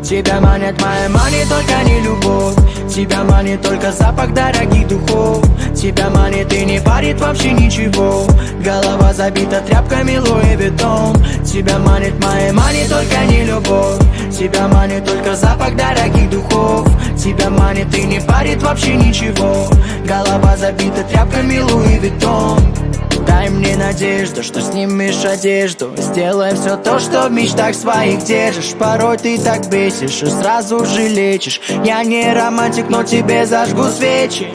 Тебя манит моя мани, только не любовь. Тебя манит только запах дорогих духов. Тебя манит и не парит вообще ничего. Голова забита тряпками Луи Виттон. Тебя манит моя мани, только не любовь. Тебя манит только запах дорогих духов. Тебя манит и не парит вообще ничего. Голова забита тряпками Луи Виттон. Дай мне надежду, что снимешь одежду. Сделай все то, что в мечтах своих держишь. Порой ты так бесишь и сразу же лечишь. Я не романтик, но тебе зажгу свечи.